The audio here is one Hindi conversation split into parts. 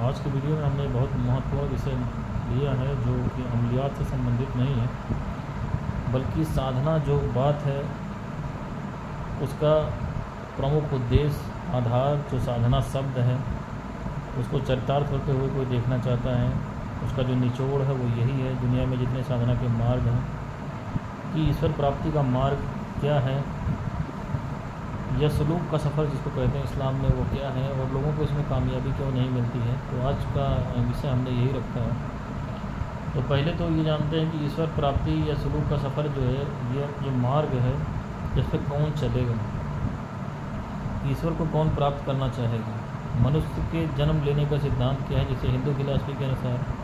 आज की वीडियो में हमने बहुत महत्वपूर्ण विषय लिया है जो कि अमलियात से संबंधित नहीं है, बल्कि साधना जो बात है उसका प्रमुख उद्देश्य, आधार, जो साधना शब्द है उसको चरितार्थ होते हुए कोई देखना चाहता है, उसका जो निचोड़ है वो यही है। दुनिया में जितने साधना के मार्ग हैं कि ईश्वर प्राप्ति का मार्ग क्या है, या सलूक का सफ़र जिसको कहते हैं इस्लाम में, वो क्या है और लोगों को इसमें कामयाबी क्यों नहीं मिलती है। तो आज का विषय हमने यही रखा है। तो पहले तो ये जानते हैं कि ईश्वर प्राप्ति या सलूक का सफ़र जो है, ये जो मार्ग है जिस पर कौन चलेगा, ईश्वर को कौन प्राप्त करना चाहेगा। मनुष्य के जन्म लेने का सिद्धांत क्या है, जैसे हिंदू फिलॉसफी के अनुसार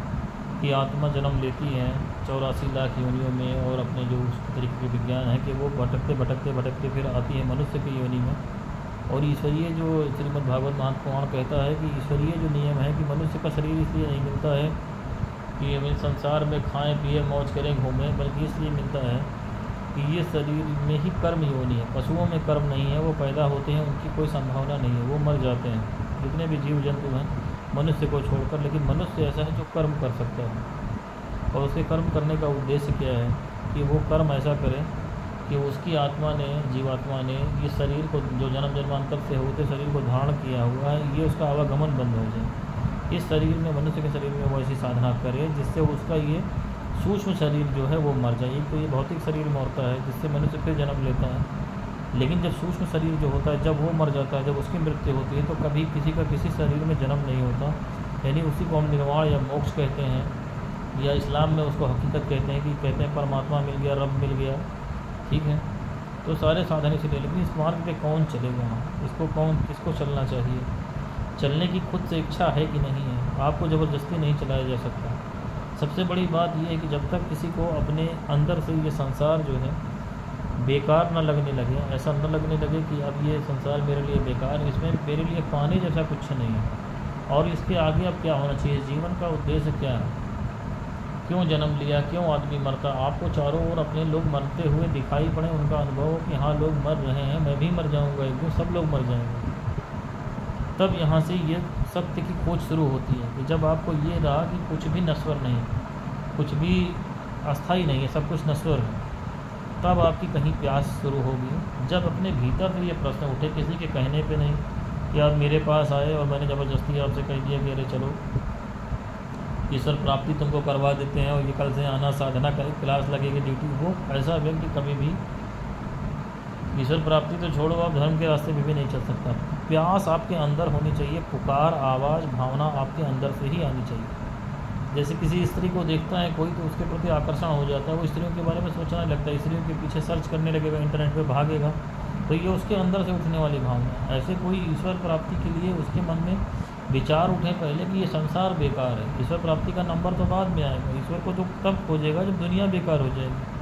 कि आत्मा जन्म लेती है 84 लाख योनियों में, और अपने जो उस तरीके के विज्ञान है कि वो भटकते फिर आती है मनुष्य की योनि में। और ईश्वरीय जो श्रीमद् भागवत महापुराण कहता है कि ईश्वरीय जो नियम है कि मनुष्य का शरीर इसलिए नहीं मिलता है कि हमें संसार में खाएं पिए मौज करें घूमें, बल्कि इसलिए मिलता है कि ये शरीर में ही कर्म योनि है। पशुओं में कर्म नहीं है, वो पैदा होते हैं, उनकी कोई संभावना नहीं है, वो मर जाते हैं जितने भी जीव जंतु हैं मनुष्य को छोड़कर। लेकिन मनुष्य ऐसा है जो कर्म कर सकता है, और उसके कर्म करने का उद्देश्य क्या है कि वो कर्म ऐसा करे कि उसकी आत्मा ने, जीवात्मा ने ये शरीर को जो जन्म जन्मांतर से होते शरीर को धारण किया हुआ है, ये उसका आवागमन बंद हो जाए। इस शरीर में, मनुष्य के शरीर में वो ऐसी साधना करे जिससे उसका ये सूक्ष्म शरीर जो है वो मर जाए। एक तो ये भौतिक शरीर मरता है जिससे मनुष्य फिर जन्म लेता है, लेकिन जब सूक्ष्म शरीर जो होता है जब वो मर जाता है, जब उसकी मृत्यु होती है, तो कभी किसी का किसी शरीर में जन्म नहीं होता। यानी उसी को हम निर्वाण या मोक्ष कहते हैं, या इस्लाम में उसको हकीकत कहते हैं कि कहते हैं परमात्मा मिल गया, रब मिल गया। ठीक है, तो सारे साधन इसलिए। लेकिन इस मार्ग पे कौन चलेगा, इसको किसको चलना चाहिए, चलने की खुद से इच्छा है कि नहीं है। आपको ज़बरदस्ती नहीं चलाया जा सकता। सबसे बड़ी बात यह है कि जब तक किसी को अपने अंदर से ये संसार जो है बेकार न लगने लगे, ऐसा न लगने लगे कि अब ये संसार मेरे लिए बेकार है, इसमें मेरे लिए पाने जैसा कुछ नहीं है, और इसके आगे अब क्या होना चाहिए, जीवन का उद्देश्य क्या है, क्यों जन्म लिया, क्यों आदमी मरता। आपको चारों ओर अपने लोग मरते हुए दिखाई पड़े, उनका अनुभव हो कि हाँ लोग मर रहे हैं, मैं भी मर जाऊँगा एक दिन, सब लोग मर जाएंगे। तब यहाँ से ये सत्य की खोज शुरू होती है कि जब आपको ये रहा कि कुछ भी नश्वर नहीं, कुछ भी अस्थाई नहीं है, सब कुछ नश्वर है, तब आपकी कहीं प्यास शुरू होगी। जब अपने भीतर से ये प्रश्न उठे, किसी के कहने पे नहीं कि आप मेरे पास आए और मैंने ज़बरदस्ती आपसे कह दिया कि अरे चलो ईश्वर प्राप्ति तुमको करवा देते हैं और ये कल से आना, साधना कर, क्लास लगेगी, ड्यूटी, वो ऐसा व्यक्ति कभी भी ईश्वर प्राप्ति तो छोड़ो, आप धर्म के रास्ते में भी नहीं चल सकता। प्यास आपके अंदर होनी चाहिए, पुकार, आवाज़, भावना आपके अंदर से ही आनी चाहिए। जैसे किसी स्त्री को देखता है कोई, तो उसके प्रति आकर्षण हो जाता है, वो स्त्रियों के बारे में सोचने लगता है, स्त्रियों के पीछे सर्च करने लगेगा, इंटरनेट पे भागेगा, तो ये उसके अंदर से उठने वाली भावना है। ऐसे कोई ईश्वर प्राप्ति के लिए उसके मन में विचार उठे पहले कि ये संसार बेकार है, ईश्वर प्राप्ति का नंबर तो बाद में आएगा। ईश्वर को तो तब खोजेगा जब दुनिया बेकार हो जाएगी।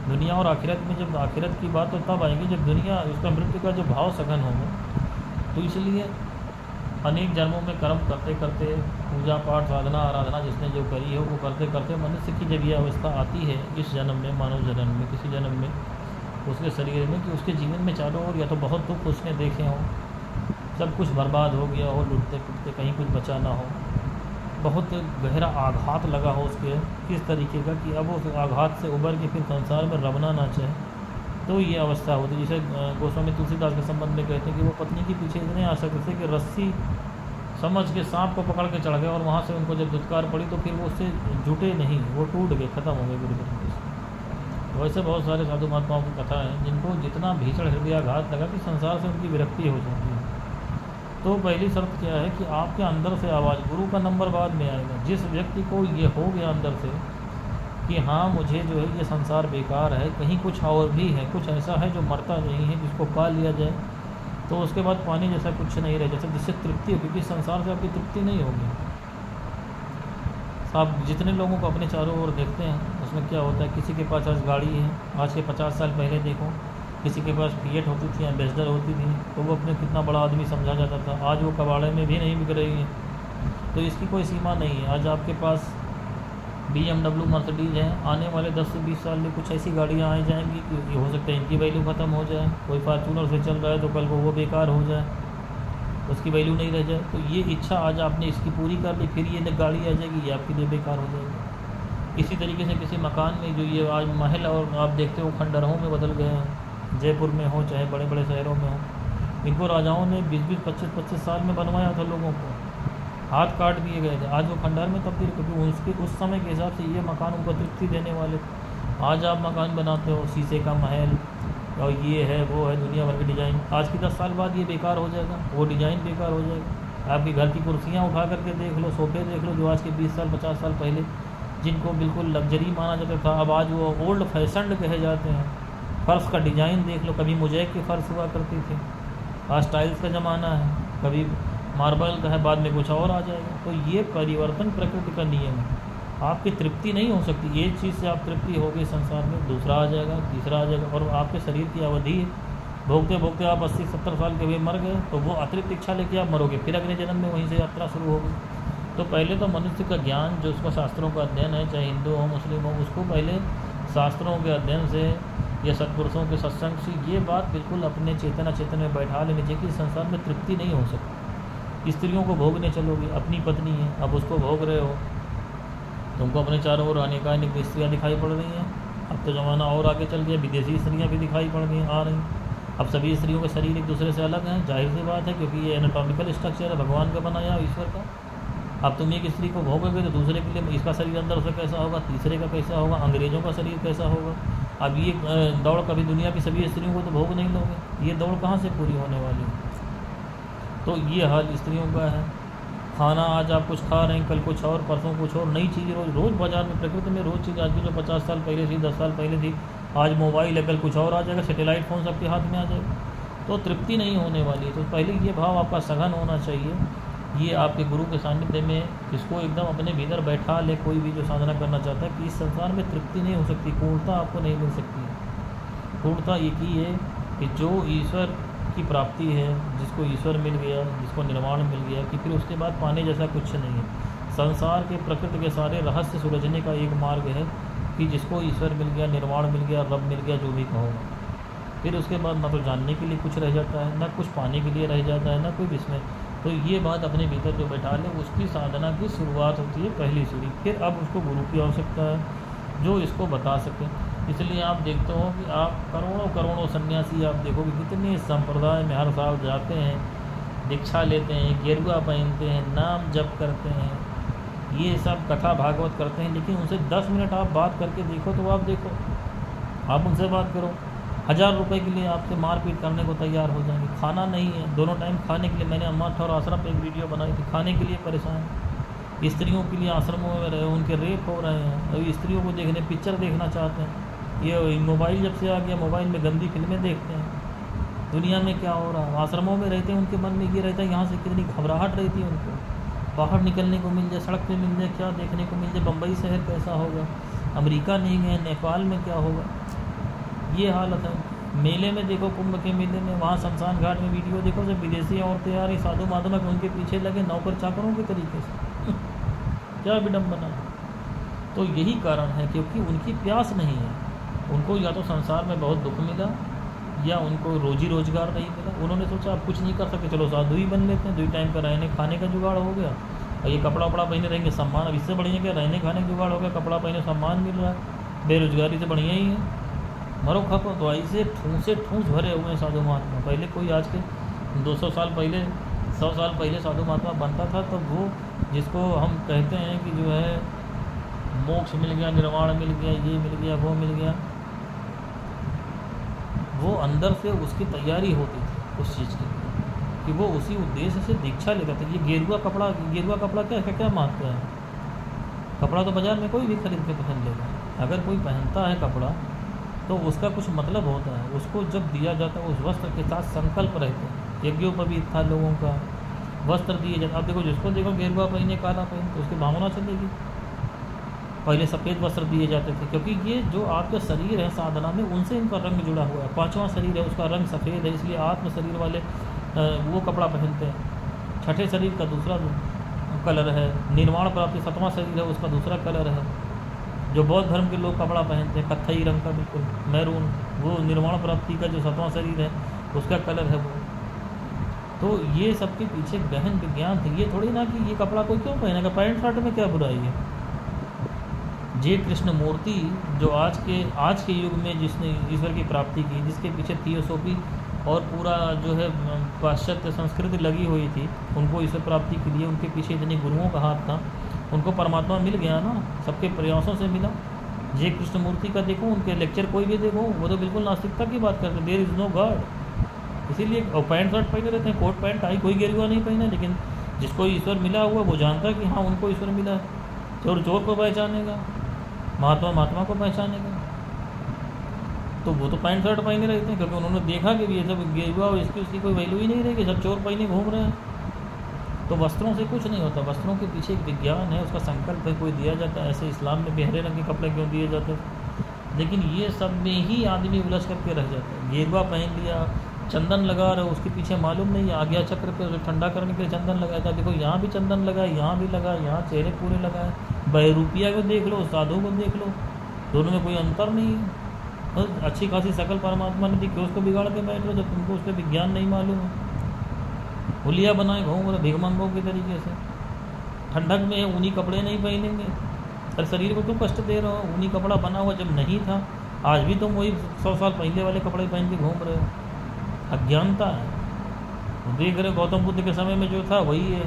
दुनिया और आखिरत में, जब आखिरत की बात तो तब आएगी जब दुनिया, उसका मृत्यु का जो भाव सघन होगा। तो इसलिए अनेक जन्मों में कर्म करते करते, पूजा पाठ, साधना, आराधना जिसने जो करी है वो करते करते मनुष्य की जब ये अवस्था आती है इस जन्म में, मानव जन्म में, किसी जन्म में उसके शरीर में, कि उसके जीवन में चारों ओर या तो बहुत दुख उसने देखे हों, सब कुछ बर्बाद हो गया हो, लुटते पुटते कहीं कुछ बचा ना हो, बहुत गहरा आघात लगा हो उसके किस तरीके का कि अब उस आघात से उबर के फिर संसार में रवना ना चाहे, तो ये अवस्था होती है। जैसे गोस्वामी तुलसीदास के संबंध में कहते हैं कि वो पत्नी के पीछे इतने आसक्त थे कि रस्सी समझ के सांप को पकड़ के चढ़ गए, और वहाँ से उनको जब धुतकार पड़ी तो फिर वो उससे जुटे नहीं, वो टूट गए, ख़त्म हो गए पूरी तरीके से। वैसे बहुत सारे साधु महात्माओं की कथा है जिनको जितना भीषण हृदयाघात लगा कि संसार से उनकी विरक्ति हो जाती है। तो पहली शर्त क्या है कि आपके अंदर से आवाज़, गुरु का नंबर बाद में आएगा। जिस व्यक्ति को ये हो गया अंदर से कि हाँ मुझे जो है ये संसार बेकार है, कहीं कुछ और भी है, कुछ ऐसा है जो मरता नहीं है, जिसको पा लिया जाए, तो उसके बाद पानी जैसा कुछ नहीं रहे, जैसे जिससे तृप्ति हो, क्योंकि संसार से आपकी तृप्ति नहीं होगी। आप जितने लोगों को अपने चारों ओर देखते हैं उसमें क्या होता है, किसी के पास आज गाड़ी है, आज के 50 साल पहले देखो किसी के पास फिएट होती थी, एम्बेसडर होती थी, तो वो अपने कितना बड़ा आदमी समझा जाता था। आज वो कबाड़े में भी नहीं बिक रही है, तो इसकी कोई सीमा नहीं है। आज आपके पास BMW, मर्सिडीज़ है, आने वाले 10 से 20 साल में कुछ ऐसी गाड़ियाँ आ जाएंगी कि हो सकता है इनकी वैल्यू ख़त्म हो जाए। कोई फार्चूनर से चल रहा है तो कल को वो बेकार हो जाए। उसकी वैल्यू नहीं रह जाए। तो ये इच्छा आज आपने इसकी पूरी कर ली, फिर ये गाड़ी आ जाएगी, ये आपके लिए बेकार हो जाएगी। इसी तरीके से किसी मकान में जो ये आज महल और आप देखते हो खंडहरों में बदल गए हैं, जयपुर में हो चाहे बड़े बड़े शहरों में हो, इनको राजाओं ने 20-20, 25-25 साल में बनवाया था, लोगों को हाथ काट दिए गए थे, आज वो खंडहर में तब्दील, क्योंकि उसके उस समय के हिसाब से ये मकान उनको तृप्ति देने वाले। आज आप मकान बनाते हो शीशे का महल और ये है वो है, दुनिया भर के डिज़ाइन, आज की 10 साल बाद ये बेकार हो जाएगा, वो डिज़ाइन बेकार हो जाएगा। आपके घर की कुर्सियाँ उठा करके देख लो, सोफे देख लो, जो आज के 20 साल 50 साल पहले जिनको बिल्कुल लग्जरी माना जाता था, अब आज वो ओल्ड फैशन्ड कहे जाते हैं। फ़र्श का डिज़ाइन देख लो, कभी मोज़ेक के फ़र्श हुआ करती थी, आज टाइल्स का ज़माना है, कभी मार्बल का है, बाद में कुछ और आ जाएगा। तो ये परिवर्तन प्रकृति का नियम है, आपकी तृप्ति नहीं हो सकती। एक चीज़ से आप तृप्ति हो गई संसार में, दूसरा आ जाएगा, तीसरा आ जाएगा, और आपके शरीर की अवधि है, भोगते भोगते आप 80-70 साल के हुए मर गए, तो वो अतिरिक्त इच्छा लेके आप मरोगे, फिर अगले जन्म में वहीं से यात्रा शुरू होगी। तो पहले तो मनुष्य का ज्ञान जो उसका शास्त्रों का अध्ययन है, चाहे हिंदू हो मुस्लिम हो, उसको पहले शास्त्रों के अध्ययन से या सत्पुरुषों के सत्संग से ये बात बिल्कुल अपने चेतना चेतन में बैठा लेनी चाहिए कि संसार में तृप्ति नहीं हो सकती। स्त्रियों को भोगने चलोगे, अपनी पत्नी है, अब उसको भोग रहे हो, तुमको अपने चारों ओर अनेकानेक स्त्रियाँ दिखाई पड़ रही हैं। अब तो ज़माना और आगे चल गया, विदेशी स्त्रियाँ भी दिखाई पड़ रही हैं, आ रही। अब सभी स्त्रियों के शरीर एक दूसरे से अलग हैं, जाहिर सी बात है, क्योंकि ये एनाटॉमिकल स्ट्रक्चर है भगवान का बनाया, ईश्वर का। अब तुम एक स्त्री को भोगोगे तो दूसरे के लिए इसका शरीर अंदर से कैसा होगा, तीसरे का कैसा होगा, अंग्रेज़ों का शरीर कैसा होगा। अब ये दौड़ कभी दुनिया की सभी स्त्रियों को तो भोग नहीं लोगे, ये दौड़ कहाँ से पूरी होने वाली है। तो ये हाल स्त्रियों का है। खाना आज आप कुछ खा रहे हैं, कल कुछ और, परसों कुछ और, नई चीज़ें रोज़ बाज़ार में, प्रकृति में रोज़ चीज़। आज की जो 50 साल पहले थी, 10 साल पहले थी, आज मोबाइल है, कल कुछ और आ जाएगा, सैटेलाइट फ़ोन सबके हाथ में आ जाएगा। तो तृप्ति नहीं होने वाली है। तो पहले ये भाव आपका सघन होना चाहिए, ये आपके गुरु के सानिध्य में इसको एकदम अपने भीतर बैठा ले, कोई भी जो साधना करना चाहता है, कि इस संसार में तृप्ति नहीं हो सकती, पूर्णता आपको नहीं मिल सकती है। पूर्णता एक ही है कि जो ईश्वर की प्राप्ति है, जिसको ईश्वर मिल गया, जिसको निर्वाण मिल गया, कि फिर उसके बाद पाने जैसा कुछ नहीं है। संसार के प्रकृति के सारे रहस्य सुलझने का एक मार्ग है कि जिसको ईश्वर मिल गया, निर्वाण मिल गया, रब मिल गया, जो भी कहो, फिर उसके बाद ना तो जानने के लिए कुछ रह जाता है, ना कुछ पाने के लिए रह जाता है, ना कोई विस्मय। तो ये बात अपने भीतर जो बैठा ले, उसकी साधना की शुरुआत होती है पहली सीढ़ी। फिर अब उसको गुरु की आवश्यकता है जो इसको बता सके। इसलिए आप देखते हो कि आप करोड़ों सन्यासी आप देखोगे कितने संप्रदाय में हर साल जाते हैं, दीक्षा लेते हैं, गेरुआ पहनते हैं, नाम जप करते हैं, ये सब कथा भागवत करते हैं, लेकिन उनसे 10 मिनट आप बात करके देखो, तो आप देखो, आप उनसे बात करो, 1000 रुपये के लिए आपसे मारपीट करने को तैयार हो जाएंगे। खाना नहीं है, दोनों टाइम खाने के लिए, मैंने मठ और आश्रम पे एक वीडियो बनाई थी, खाने के लिए परेशान। स्त्रियों के लिए आश्रमों में रहे, उनके रेप हो रहे हैं, अभी स्त्रियों को देखने, पिक्चर देखना चाहते हैं। ये मोबाइल जब से आ गया, मोबाइल में गंदी फिल्में देखते हैं। दुनिया में क्या हो रहा है, आश्रमों में रहते हैं, उनके मन में ये रहता है यहाँ से कितनी घबराहट रहती है उनको, बाहर निकलने को मिल जाए, सड़क पे मिल जाए, क्या देखने को मिल जाए, बम्बई शहर कैसा होगा, अमेरिका नहीं गए, नेपाल में क्या होगा, ये हालत है। मेले में देखो, कुंभ के मेले में, वहाँ शमशान घाट में वीडियो देखो, जब विदेशी औरतें आ रही साधु महात्मा के उनके पीछे लगे नौकर चाकरों के तरीके से क्या विडम्बना है। तो यही कारण है, क्योंकि उनकी प्यास नहीं है, उनको या तो संसार में बहुत दुख मिला या उनको रोजी रोजगार नहीं मिला। उन्होंने सोचा अब कुछ नहीं कर सकते, चलो साधु ही बन लेते हैं, 2 टाइम का रहने खाने का जुगाड़ हो गया, और ये कपड़ा वपड़ा पहने रहेंगे, सम्मान, अब इससे बढ़िया क्या, रहने खाने का जुगाड़ हो गया, कपड़ा पहने सम्मान मिल रहा है, बेरोजगारी से बढ़िया ही है, मरो खपो। तो ऐसे ठूँस भरे हुए हैं साधु महात्मा। पहले कोई आज के 200 साल पहले, 100 साल पहले साधु महात्मा बनता था, तो वो जिसको हम कहते हैं कि जो है मोक्ष मिल गया, निर्वाण मिल गया, ये मिल गया, वो मिल गया, वो अंदर से उसकी तैयारी होती थी उस चीज़ की, कि वो उसी उद्देश्य से दीक्षा लेता था। ये गेरुआ कपड़ा क्या महत्व है। कपड़ा तो बाज़ार में कोई भी खरीद के पहन लेगा, अगर कोई पहनता है कपड़ा तो उसका कुछ मतलब होता है, उसको जब दिया जाता है उस वस्त्र के साथ संकल्प रहते हैं। यज्ञोपवीत था लोगों का, वस्त्र दिए जाते। अब देखो, जिसको देखो गेरुआ पहने, काला पहने, तो उसकी भावना चलेगी। पहले सफ़ेद वस्त्र दिए जाते थे, क्योंकि ये जो आपका शरीर है साधना में, उनसे इनका रंग जुड़ा हुआ है। 5वां शरीर है, उसका रंग सफ़ेद है, इसलिए आत्म शरीर वाले वो कपड़ा पहनते हैं। 6ठे शरीर का दूसरा कलर है। निर्वाण प्राप्ति 7वां शरीर है, उसका दूसरा कलर है। जो बौद्ध धर्म के लोग कपड़ा पहनते हैं कत्थई रंग का, बिल्कुल मैरून, वो निर्वाण प्राप्ति का जो 7वां शरीर है उसका कलर है वो। तो ये सबके पीछे गहन विज्ञान थे। ये थोड़ी ना कि ये कपड़ा कोई क्यों पहनेगा, पैंट शर्ट में क्या बुराई है। जे कृष्ण मूर्ति जो आज के युग में जिसने ईश्वर की प्राप्ति की, जिसके पीछे थियोसॉफी और पूरा जो है पाश्चात्य संस्कृति लगी हुई थी, उनको ईश्वर प्राप्ति के लिए उनके पीछे इतने गुरुओं का हाथ था, उनको परमात्मा मिल गया ना, सबके प्रयासों से मिला। जे कृष्ण मूर्ति का देखो, उनके लेक्चर कोई भी देखो, वो तो बिल्कुल नास्तिकता की बात करते, देयर इज़ नो गॉड। इसीलिए पैंट शर्ट पहने रहते हैं, कोट पैंट टाई, कोई गेरुआ नहीं पहने। लेकिन जिसको ईश्वर मिला हुआ वो जानता है कि हाँ उनको ईश्वर मिला है। चोर चोर को पहचानेगा, महात्मा महात्मा को पहचानेगा। तो वो तो पैंट शर्ट पहने रहते हैं, क्योंकि उन्होंने देखा कि ये सब गेरुआ और इसकी उसकी कोई वैल्यू ही नहीं रहेगी, सब चोर पहने घूम रहे हैं। तो वस्त्रों से कुछ नहीं होता, वस्त्रों के पीछे एक विज्ञान है, उसका संकल्प है, कोई दिया जाता है। ऐसे इस्लाम में भी हरे रंग के कपड़े क्यों दिए जाते हैं। लेकिन ये सब में ही आदमी उलझ करके रह जाता है। गेरुआ पहन लिया, चंदन लगा रहे हो, उसके पीछे मालूम नहीं है, आ गया चक्र पे उसे ठंडा करने के लिए चंदन लगाया था। देखो यहाँ भी चंदन लगा है, यहाँ भी लगा है, यहाँ चेहरे पूरे लगाए। बहरूपिया को देख लो, साधु को देख लो, दोनों में कोई अंतर नहीं है। बस अच्छी खासी शकल परमात्मा ने दी, क्यों उसको बिगाड़ के बैठ रहे हो जब तुमको उसका विज्ञान नहीं मालूम है। हुलिया बनाए घूम रहे भिगमंगों के तरीके से। ठंडक में है, ऊनी कपड़े नहीं पहनेंगे, और शरीर को क्यों कष्ट दे रहे हो। ऊनी कपड़ा बना हुआ जब नहीं था, आज भी तुम वही 100 साल पहले वाले कपड़े पहन के घूम रहे हो। अज्ञानता है। वो देख रहे गौतम बुद्ध के समय में जो था वही है।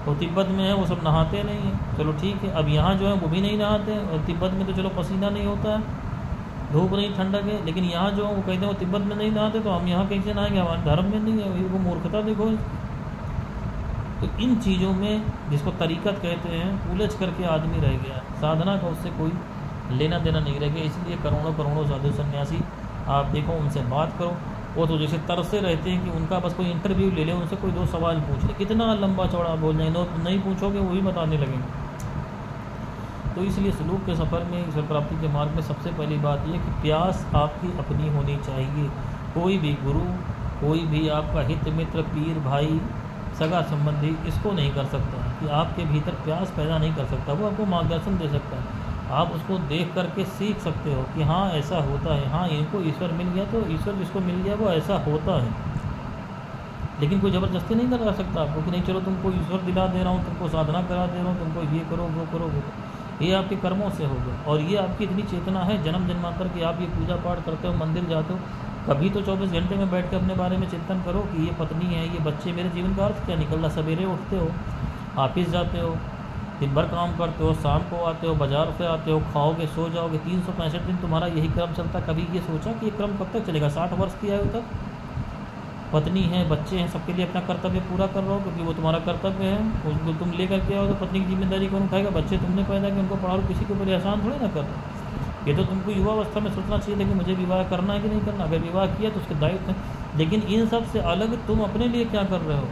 तो तिब्बत में है वो सब नहाते नहीं हैं, चलो ठीक है। अब यहाँ जो है वो भी नहीं नहाते हैं, और तिब्बत में तो चलो पसीना नहीं होता है, धूप नहीं, ठंडक है। लेकिन यहाँ जो वो कहते हैं वो तिब्बत में नहीं नहाते, तो हम यहाँ कैसे नहाएंगे, हमारे धर्म में नहीं है। वो मूर्खता देखो। तो इन चीज़ों में जिसको तरीक़त कहते हैं, उलझ करके आदमी रह गया। साधना का उससे कोई लेना देना नहीं रह गया। इसलिए करोड़ों करोड़ों साधु सन्यासी आप देखो, उनसे बात करो, वो तो जैसे तरसे रहते हैं कि उनका बस कोई इंटरव्यू ले ले, उनसे कोई 2 सवाल पूछ ले, कितना लंबा चौड़ा बोल जाएंगे, नहीं पूछोगे वही बताने लगेंगे। तो इसलिए सलूक के सफ़र में, ईश्वर प्राप्ति के मार्ग में सबसे पहली बात यह कि प्यास आपकी अपनी होनी चाहिए। कोई भी गुरु, कोई भी आपका हित मित्र, पीर, भाई, सगा संबंधी इसको नहीं कर सकता कि आपके भीतर प्यास पैदा नहीं कर सकता। वो आपको मार्गदर्शन दे सकता है, आप उसको देख करके सीख सकते हो कि हाँ ऐसा होता है, हाँ इनको ईश्वर मिल गया तो ईश्वर जिसको मिल गया वो ऐसा होता है। लेकिन कोई ज़बरदस्ती नहीं करा सकता आपको कि नहीं चलो तुमको ईश्वर दिला दे रहा हूँ, तुमको साधना करा दे रहा हूँ, तुमको ये करो वो करो वो करो। ये आपके कर्मों से होगा। और ये आपकी इतनी चेतना है जन्म जन्मांतर की, आप ये पूजा पाठ करते हो, मंदिर जाते हो, कभी तो 24 घंटे में बैठ के अपने बारे में चिंतन करो कि ये पत्नी है, ये बच्चे, मेरे जीवन का अर्थ क्या निकल रहा। सवेरे उठते हो, ऑफिस जाते हो, दिन भर काम करते हो, शाम को आते हो, बाज़ार से आते हो, खाओगे, सो जाओगे, 365 दिन तुम्हारा यही क्रम चलता। कभी ये सोचा कि ये क्रम कब तक चलेगा? 60 वर्ष की आयु तक। पत्नी है, बच्चे हैं, सबके लिए अपना कर्तव्य पूरा कर रहे हो, क्योंकि वो तुम्हारा कर्तव्य है। उसको तुम लेकर के आओ तो पत्नी की जिम्मेदारी कौन उठाएगा? बच्चे तुमने पैदा किए, उनको पढ़ाओ, किसी के ऊपर एहसान थोड़ी ना कर रहे। ये तो तुमको युवावस्था में सोचना चाहिए था कि मुझे विवाह करना है कि नहीं करना। अगर विवाह किया तो उसके दायित्व है। लेकिन इन सब से अलग तुम अपने लिए क्या कर रहे हो?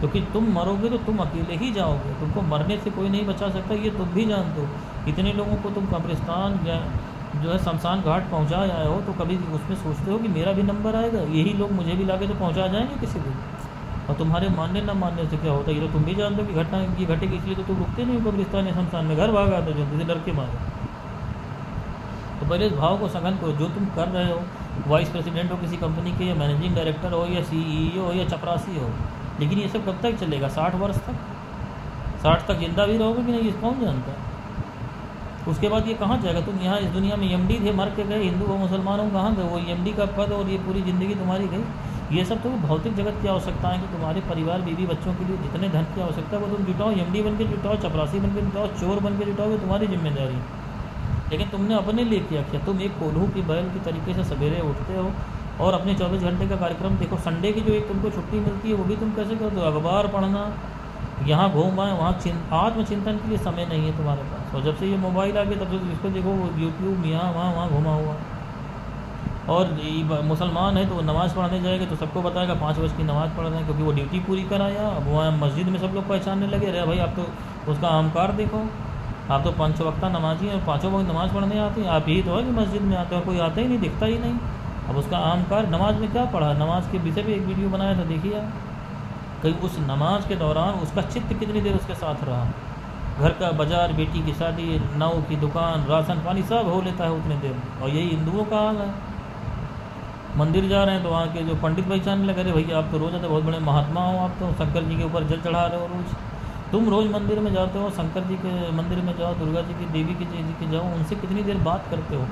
क्योंकि तुम मरोगे तो तुम अकेले ही जाओगे, तुमको मरने से कोई नहीं बचा सकता, ये तुम भी जानते हो। इतने लोगों को तुम कब्रिस्तान या जो है शमशान घाट पहुँचा आए हो, तो कभी उसमें सोचते हो कि मेरा भी नंबर आएगा, यही लोग मुझे भी लाके तो पहुँचा जाएंगे किसी दिन। और तुम्हारे मानने न मानने से क्या होता है, ये तो तुम भी जानते हो कि घटना ये घटेगी, इसलिए तो तुम रुकते नहीं हो कब्रिस्तान या शमशान में, घर भागा तो जल्दी से डर के मारे। तो पहले इस भाव को सघन करो। जो तुम कर रहे हो, वाइस प्रेसिडेंट हो किसी कंपनी के, या मैनेजिंग डायरेक्टर हो, या CEO हो, या चपरासी हो, लेकिन ये सब कब तक चलेगा? 60 वर्ष तक? 60 तक जिंदा भी रहोगे कि नहीं, ये कौन जानता है? उसके बाद ये कहाँ जाएगा? तुम यहाँ इस दुनिया में MD थे, मर के गए, हिंदू हो मुसलमान हो, कहाँ गए? वो MD का पद और ये पूरी ज़िंदगी तुम्हारी गई। ये सब तो भौतिक जगत की आवश्यकता है कि तुम्हारे परिवार, बीवी, बच्चों के लिए जितने धन की आवश्यकता है वो तुम जुटाओ। MD बन के जुटाओ, चपरासी बन के जुटाओ, चोर बन के जुटाओ, तुम्हारी जिम्मेदारी। लेकिन तुमने अपने लिए क्या किया? तुम एक कोल्हू की बैल की तरीके से सवेरे उठते हो और अपने 24 घंटे का कार्यक्रम देखो। संडे की जो एक तुमको छुट्टी मिलती है वो भी तुम कैसे करते हो? अखबार पढ़ना, यहाँ घूम आए, वहाँ आत्मचिंतन के लिए समय नहीं है तुम्हारे पास। और जब से ये मोबाइल आ गया तब से इसको देखो, यूट्यूब यहाँ वहाँ घुमा हुआ। और मुसलमान है तो वो नमाज़ पढ़ने जाएगा तो सबको बताएगा 5 बजे की नमाज़ पढ़ रहे हैं, क्योंकि वो ड्यूटी पूरी कराया। अब वहाँ मस्जिद में सब लोग पहचानने लगे, अरे भाई आप तो उसका अहंकार देखो, आप तो 5 वक्ता नमाजी हैं और 5 वक्त नमाज़ पढ़ने आते हैं। आप यही तो है कि मस्जिद में आते हो, कोई आता ही नहीं, दिखता ही नहीं। अब उसका अहंकार, नमाज में क्या पढ़ा? नमाज के विषय भी एक वीडियो बनाया था, देखिए आप। कहीं उस नमाज के दौरान उसका चित्त कितनी देर उसके साथ रहा? घर का बाजार, बेटी की शादी, नाव की दुकान, राशन पानी सब हो लेता है उतने देर में। और यही हिंदुओं का हाल है। मंदिर जा रहे हैं तो वहाँ के जो पंडित पहचानने लगे, अरे भैया आप तो रोज़ आते, बहुत बड़े महात्मा हो, आप तो शंकर जी के ऊपर जल चढ़ा रहे हो रोज़, तुम रोज़ मंदिर में जाते हो, शंकर जी के मंदिर में जाओ, दुर्गा जी की, देवी की जी के जाओ, उनसे कितनी देर बात करते हो,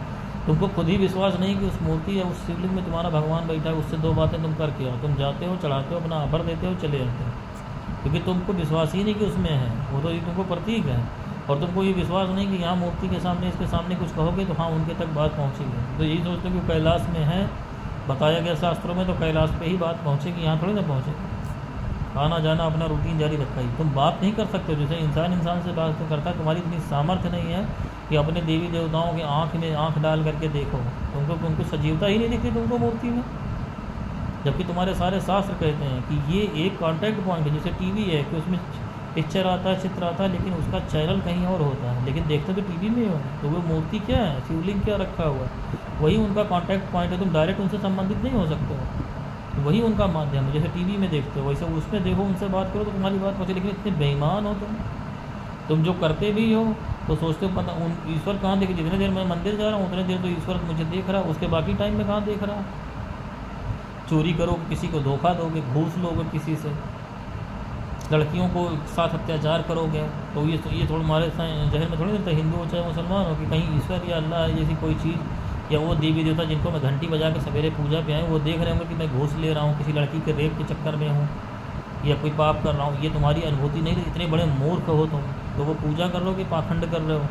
तुमको खुद ही विश्वास नहीं कि उस मूर्ति या उस शिवलिंग में तुम्हारा भगवान बैठा है, उससे दो बातें तुम करके आओ, तुम जाते हो, चढ़ाते हो, अपना आभर देते हो, चले जाते हो, क्योंकि तुमको विश्वास ही नहीं कि उसमें है, वो तो ये तुमको प्रतीक है, और तुमको ये विश्वास नहीं कि यहाँ मूर्ति के सामने, इसके सामने कुछ कहोगे तो हाँ उनके तक बात पहुँचेगी। तो यही सोचते हो कि कैलाश में है, बताया गया शास्त्रों में, तो कैलाश पे ही बात पहुँचेगी, यहाँ थोड़ी ना पहुँचेगी। आना जाना अपना रूटीन जारी रखा ही, तुम बात नहीं कर सकते हो, जैसे इंसान से बात तो करता है, तुम्हारी इतनी सामर्थ्य नहीं है कि अपने देवी देवताओं के आँख में आँख डाल करके देखो, तुमको सजीवता ही नहीं दिखती तुमको मूर्ति में, जबकि तुम्हारे सारे शास्त्र कहते हैं कि ये एक कॉन्टैक्ट पॉइंट है, जैसे टीवी है कि उसमें पिक्चर आता है, चित्र आता है, लेकिन उसका चैनल कहीं और होता है, लेकिन देखते तो टीवी में ही हो, तो वो मूर्ति क्या है, शिवलिंग क्या रखा हुआ है, वही उनका कॉन्टैक्ट पॉइंट है, तुम डायरेक्ट उनसे संबंधित नहीं हो सकते हो, वही उनका माध्यम है। जैसे टीवी में देखते हो वैसे उसमें देखो, उनसे बात करो तो तुम्हारी बात पहुँचे, लेकिन इतने बेईमान हो तुम जो करते भी हो तो सोचते हो पता ईश्वर कहाँ देखे, जितने देर मैं मंदिर जा रहा हूँ उतने देर तो ईश्वर मुझे देख रहा है, उसके बाकी टाइम में कहाँ देख रहा। चोरी करोगे, किसी को धोखा दोगे, घूस लोगे किसी से, लड़कियों को साथ अत्याचार करोगे, तो ये थोड़ा हमारे जहन में थोड़ी रहता है, हिंदू हो चाहे मुसलमान हो, कि कहीं ईश्वर या अल्लाह जैसी कोई चीज़ या वो देवी देवता जिनको मैं घंटी बजा के सवेरे पूजा पे आए, वो देख रहे होंगे कि मैं घूस ले रहा हूँ, किसी लड़की के रेप के चक्कर में हूँ या कोई पाप कर रहा हूँ, ये तुम्हारी अनुभूति नहीं, इतने बड़े मूर्ख हो तुम, तो वो पूजा कर रहे हो कि पाखंड कर रहे हो,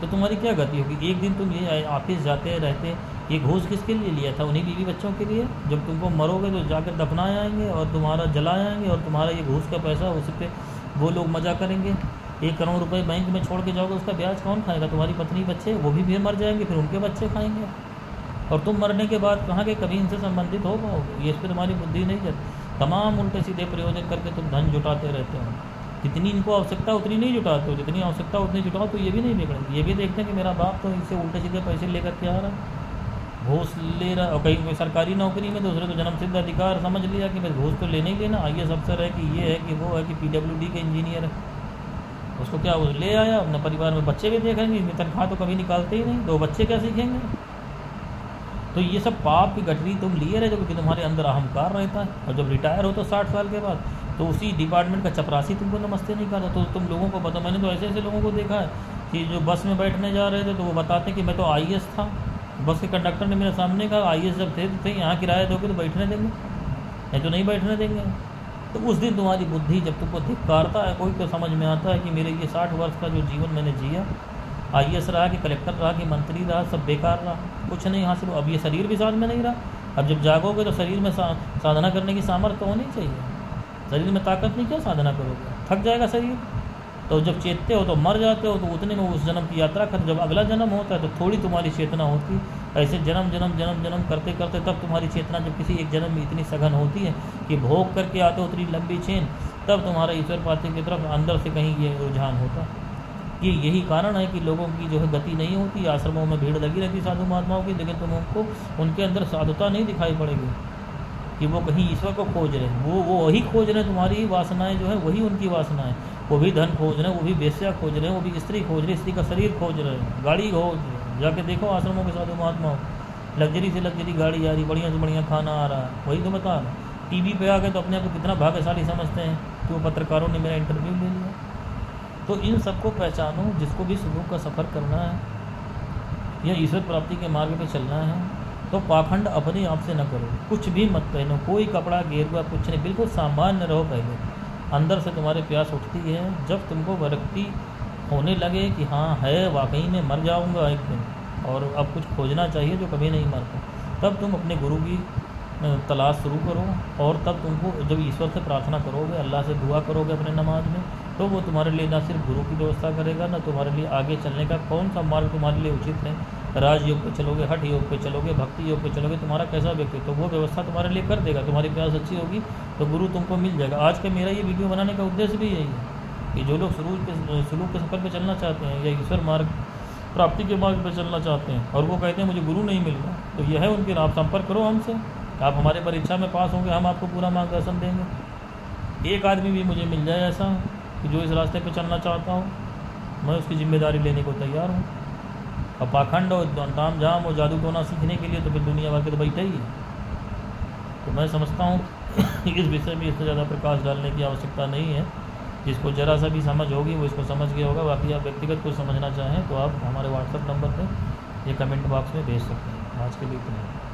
तो तुम्हारी क्या गति होगी। एक दिन तुम ये ऑफिस जाते रहते, ये घूस किसके लिए लिया था, उन्हीं बीवी बच्चों के लिए, जब तुमको मरोगे तो जाकर दफना आएंगे और तुम्हारा जला आएंगे, और तुम्हारा ये घूस का पैसा उस पर वो लोग मजा करेंगे। 1 करोड़ रुपए बैंक में छोड़ के जाओगे, उसका ब्याज कौन खाएगा, तुम्हारी पत्नी बच्चे, वो भी फिर मर जाएंगे, फिर उनके बच्चे खाएंगे, और तुम मरने के बाद कहाँ के कभी इनसे संबंधित हो पाओगे, ये इस पर तुम्हारी बुद्धि नहीं जाती। तमाम उल्टे सीधे प्रयोजन करके तुम धन जुटाते रहते हो, जितनी इनको आवश्यकता उतनी नहीं जुटाते हो, जितनी आवश्यकता उतनी जुटाओ तो ये भी नहीं बिगड़ेंगे। ये भी देखते हैं कि मेरा बाप तो इनसे उल्टे सीधे पैसे लेकर के आ रहा है, घूस ले रहा, और कहीं सरकारी नौकरी में दूसरे तो जन्म सिद्ध अधिकार समझ लिया कि मैं घूस तो लेने ही लेना, IAS अफसर है कि ये है कि वो है कि PWD के इंजीनियर है, उसको क्या वो ले आया, अपने परिवार में बच्चे भी देखेंगे, तनख्वाह तो कभी निकालते ही नहीं, तो बच्चे क्या सीखेंगे। तो ये सब पाप की गठरी तुम लिए रहे, क्योंकि तुम्हारे अंदर अहंकार रहता है, और जब रिटायर हो तो 60 साल के बाद तो उसी डिपार्टमेंट का चपरासी तुमको नमस्ते नहीं करता। तो तुम लोगों को पता, मैंने तो ऐसे लोगों को देखा है कि जो बस में बैठने जा रहे थे तो वो बताते कि मैं तो IAS था, बस के कंडक्टर ने मेरे सामने कहा IAS जब थे यहाँ किराया दोगे तो बैठने देंगे, नहीं तो नहीं बैठने देंगे। तो उस दिन तुम्हारी बुद्धि जब तुमको धिक्कारता है, कोई तो समझ में आता है कि मेरे ये 60 वर्ष का जो जीवन मैंने जिया, IAS रहा कि कलेक्टर रहा कि मंत्री रहा, सब बेकार रहा, कुछ नहीं हासिल हो। अब ये शरीर भी साथ में नहीं रहा, अब जब जागोगे तो शरीर में साधना करने की सामर्थ्य होनी चाहिए, शरीर में ताकत नहीं, क्या साधना करोगे, थक जाएगा शरीर। तो जब चेतते हो तो मर जाते हो, तो उतने में उस जन्म की यात्रा खत्म। जब अगला जन्म होता है तो थोड़ी तुम्हारी चेतना होती, ऐसे जन्म जन्म जन्म जन्म करते करते तब तुम्हारी चेतना जब किसी एक जन्म में इतनी सघन होती है कि भोग करके आते हो उतनी लंबी चेन, तब तुम्हारा ईश्वर पाते की तरफ अंदर से कहीं ये रुझान होता। ये यही कारण है कि लोगों की जो है गति नहीं होती, आश्रमों में भीड़ लगी रहती साधु महात्माओं की, लेकिन तुमको उनके अंदर साधुता नहीं दिखाई पड़ेगी कि वो कहीं ईश्वर को खोज रहे हैं, वो वही खोज रहे हैं, तुम्हारी वासनाएं जो है वही उनकी वासनाएं, वो भी धन खोज रहे हैं, वो भी वेश्या खोज रहे हैं, वो भी स्त्री खोज रहे हैं, स्त्री का शरीर खोज रहे हैं, गाड़ी खोज रहे हैं। जाके देखो आश्रमों के साधु महात्माओं, लग्जरी से लग्जरी गाड़ी आ रही, बढ़िया से बढ़िया खाना आ रहा है, वही तो बता रहा। टीवी पे आ गए तो अपने आप को कितना भाग्यशाली समझते हैं कि वो पत्रकारों ने मेरा इंटरव्यू ले लिया। तो इन सबको पहचानो, जिसको भी सुलूक का सफ़र करना है या ईश्वर प्राप्ति के मार्ग पे चलना है, तो पाखंड अपने आप से न करो, कुछ भी मत पहनो, कोई कपड़ा गेरुआ कुछ नहीं, बिल्कुल सामान्य रहो। पहले अंदर से तुम्हारे प्यास उठती है, जब तुमको विरक्ति होने लगे कि हाँ है वाकई में मर जाऊंगा एक दिन और अब कुछ खोजना चाहिए जो कभी नहीं मरता, तब तुम अपने गुरु की तलाश शुरू करो। और तब तुमको जब ईश्वर से प्रार्थना करोगे, अल्लाह से दुआ करोगे अपने नमाज में, तो वो तुम्हारे लिए ना सिर्फ गुरु की व्यवस्था करेगा, ना तुम्हारे लिए आगे चलने का कौन सा मार्ग तुम्हारे लिए उचित है, राजयोग पे चलोगे, हठ योग पे चलोगे, भक्ति योग पे चलोगे, तुम्हारा कैसा व्यक्तित्व, तो वो व्यवस्था तुम्हारे लिए कर देगा। तुम्हारी प्यास अच्छी होगी तो गुरु तुमको मिल जाएगा। आज का मेरा ये वीडियो बनाने का उद्देश्य भी यही है कि जो लोग सुलूक के सफ़र पर चलना चाहते हैं या ईश्वर मार्ग प्राप्ति के मार्ग पर चलना चाहते हैं और वो कहते हैं मुझे गुरु नहीं मिल रहा, तो यह है उनके, आप संपर्क करो हमसे, आप हमारे परीक्षा में पास होंगे, हम आपको पूरा मार्गदर्शन देंगे। एक आदमी भी मुझे मिल जाए ऐसा कि जो इस रास्ते पे चलना चाहता हूँ, मैं उसकी जिम्मेदारी लेने को तैयार हूँ। और पाखंड और ताम झाम और जादू टोना सीखने के लिए तो फिर दुनिया भर के तो बैठे ही है। तो मैं समझता हूँ इस विषय में इससे ज़्यादा प्रकाश डालने की आवश्यकता नहीं है। जिसको ज़रा सा भी समझ होगी वो इसको समझ गया होगा। बाकी आप व्यक्तिगत कुछ समझना चाहें तो आप हमारे व्हाट्सएप नंबर पर या कमेंट बॉक्स में भेज सकते हैं। आज के लिए इतना ही।